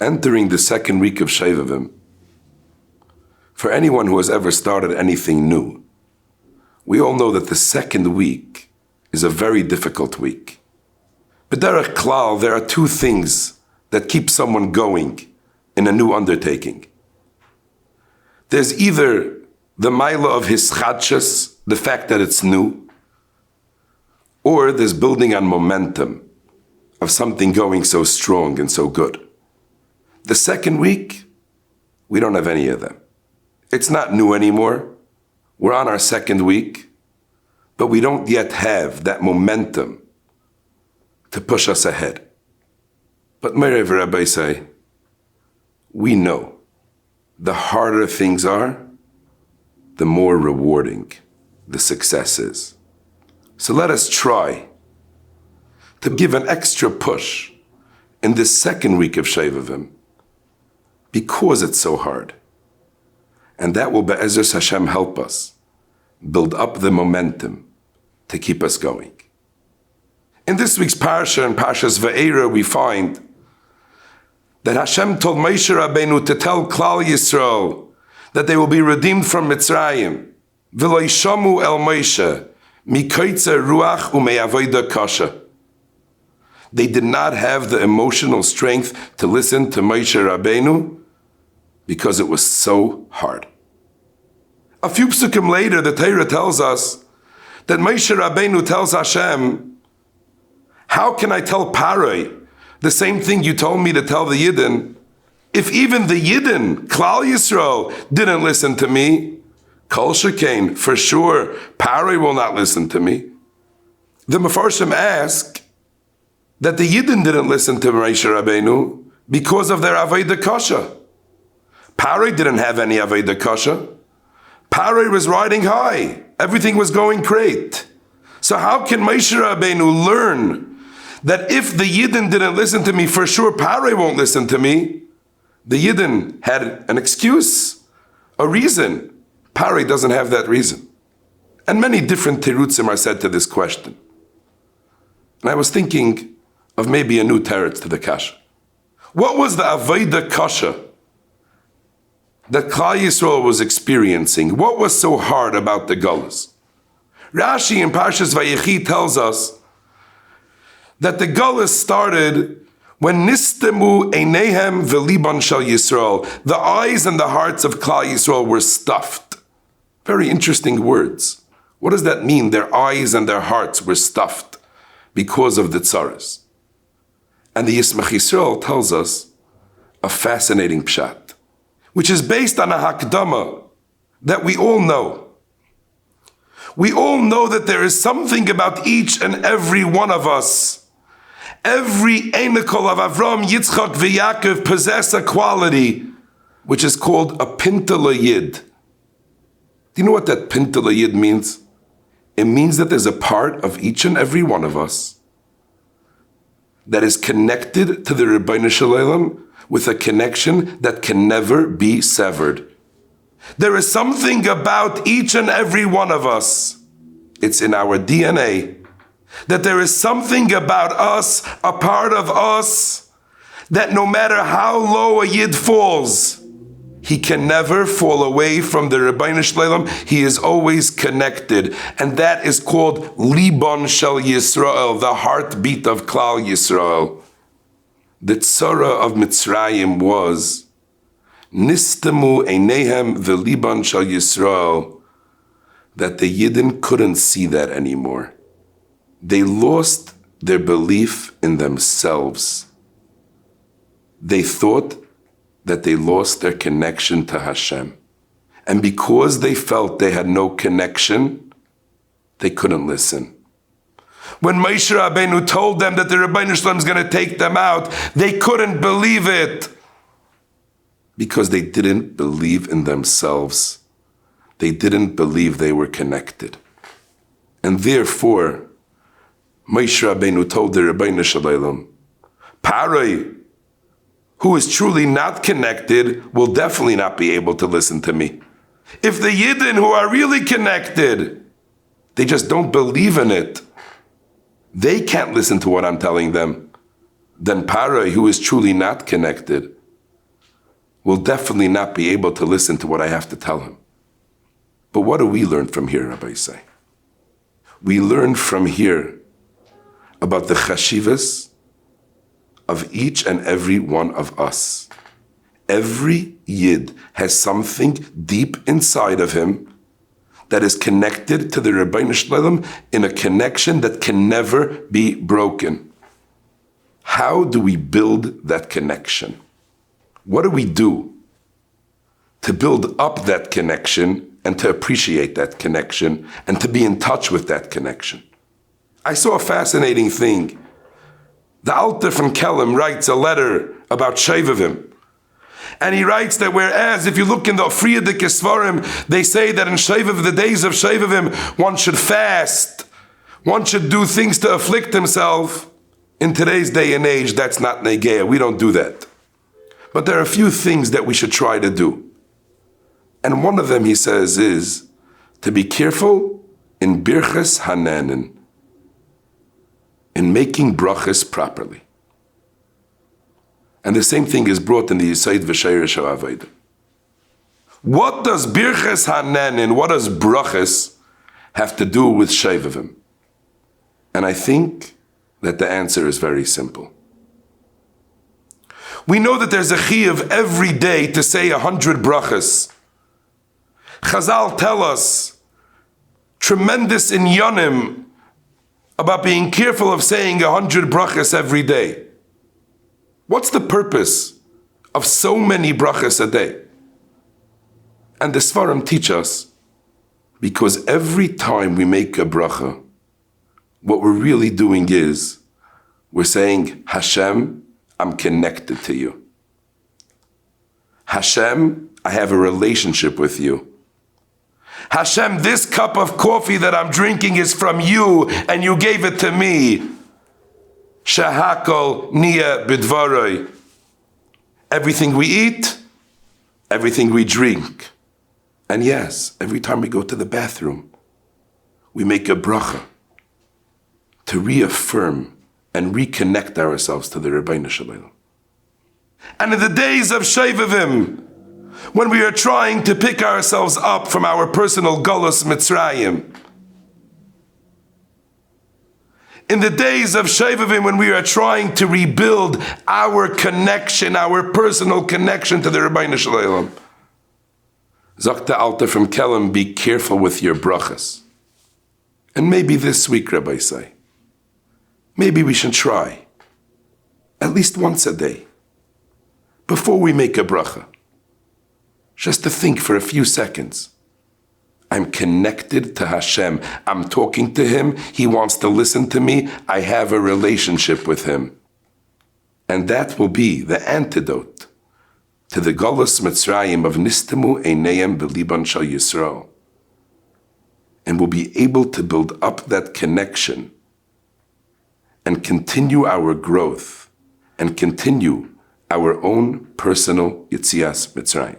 entering the second week of Shovavim, for anyone who has ever started anything new, we all know that the second week is a very difficult week. B'derech klal, there are two things that keep someone going in a new undertaking. There's either the maila of hischadshus, the fact that it's new, or there's building on momentum of something going so strong and so good. The second week, we don't have any of them. It's not new anymore. We're on our second week, but we don't yet have that momentum to push us ahead. But Merev Rabbi say, we know the harder things are, the more rewarding the success is. So let us try to give an extra push in this second week of Shovavim because it's so hard. And that will, Be'ezras Hashem, help us build up the momentum to keep us going. In this week's Parsha, in Parshas Va'era, we find that Hashem told Moshe Rabbeinu to tell Klal Yisrael that they will be redeemed from Mitzrayim. V'lo yishamu el Moshe mikoitze ruach u'me'avoda kasha. They did not have the emotional strength to listen to Moshe Rabbeinu because it was so hard. A few psukim later, the Torah tells us that Moshe Rabbeinu tells Hashem, how can I tell Paroi the same thing you told me to tell the Yidden, if even the Yidden, Klal Yisrael, didn't listen to me? Kol shekain, for sure, Paroi will not listen to me. The Mefarshim ask that the Yidden didn't listen to Moshe Rabbeinu because of their Avodah Kasha. Paroi didn't have any Avodah Kasha. Paroi was riding high. Everything was going great. So how can Moshe Rabbeinu learn that if the Yidden didn't listen to me, for sure Paroi won't listen to me? The Yidden had an excuse, a reason. Paroi doesn't have that reason. And many different terutzim are said to this question. And I was thinking of maybe a new teretz to the kasha. What was the Avodah Kasha that Klal Yisrael was experiencing? What was so hard about the Gullus? Rashi in Parshas Vayechi tells us that the Gullus started when Nistemu Einehem V'Liban Shel Yisrael. The eyes and the hearts of Klal Yisrael were stuffed. Very interesting words. What does that mean? Their eyes and their hearts were stuffed because of the tzaras. And the Yismach Yisrael tells us a fascinating pshat, which is based on a hakdama that we all know. We all know that there is something about each and every one of us. Every Einokol of Avram, Yitzchak, V'Yaakov possess a quality which is called a Pinta Yid. Do you know what that Pinta Yid means? It means that there's a part of each and every one of us that is connected to the Rebbeinu Shalom with a connection that can never be severed. There is something about each and every one of us. It's in our DNA. That there is something about us, a part of us, that no matter how low a Yid falls, he can never fall away from the Rebbeinu Shalom. He is always connected. And that is called Liban Shel Yisrael, the heartbeat of Klal Yisrael. The tzara of Mitzrayim was Nistemu Einehem V'Liban Shel Yisrael, that the Yidden couldn't see that anymore. They lost their belief in themselves. They thought that they lost their connection to Hashem. And because they felt they had no connection, they couldn't listen. When Moshe Rabbeinu told them that the Rebbeinu Shalom is going to take them out, they couldn't believe it. Because they didn't believe in themselves. They didn't believe they were connected. And therefore, Moshe Rabbeinu told the Rebbeinu Shalom, Paroi, who is truly not connected, will definitely not be able to listen to me. If the Yidden who are really connected, they just don't believe in it, they can't listen to what I'm telling them, then Paroi, who is truly not connected, will definitely not be able to listen to what I have to tell him. But what do we learn from here, Rabbi say? We learn from here about the chashivas of each and every one of us. Every Yid has something deep inside of him that is connected to the Rebbeinu Shalom in a connection that can never be broken. How do we build that connection? What do we do to build up that connection and to appreciate that connection and to be in touch with that connection? I saw a fascinating thing. The Alter from Kelm writes a letter about Shovavim. And he writes that whereas if you look in the Friedik Svarim, they say that in Shovavim, the days of Shovavim, one should fast, one should do things to afflict himself. In today's day and age, that's not Negeya. We don't do that. But there are a few things that we should try to do. And one of them, he says, is to be careful in Birchas Hananin, in making brachas properly. And the same thing is brought in the Yisayid V'Sheir Shavavim. What does Birchas Hananin, what does brachas have to do with Shovavim? And I think that the answer is very simple. We know that there's a chiyuv every day to say 100 brachas. Chazal tell us tremendous inyanim about being careful of saying 100 brachas every day. What's the purpose of so many brachas a day? And the Svarim teach us, because every time we make a bracha, what we're really doing is, we're saying, Hashem, I'm connected to you. Hashem, I have a relationship with you. Hashem, this cup of coffee that I'm drinking is from you, and you gave it to me. Shahakol niya bidvaroi. Everything we eat, everything we drink. And yes, every time we go to the bathroom, we make a bracha to reaffirm and reconnect ourselves to the Rebbeinu Shalom. And in the days of Shovavim, when we are trying to pick ourselves up from our personal Golus Mitzrayim, in the days of Shovavim, when we are trying to rebuild our connection, our personal connection to the Rebbeinu Shalom, Zakta Alta from Kelm, be careful with your brachas. And maybe this week, Rabbi say, maybe we should try, at least once a day, before we make a bracha, just to think for a few seconds. I'm connected to Hashem. I'm talking to Him. He wants to listen to me. I have a relationship with Him. And that will be the antidote to the Golus Mitzrayim of Nistemu Einayim B'Liban Shal Yisrael. And we'll be able to build up that connection and continue our growth and continue our own personal Yitzias Mitzrayim.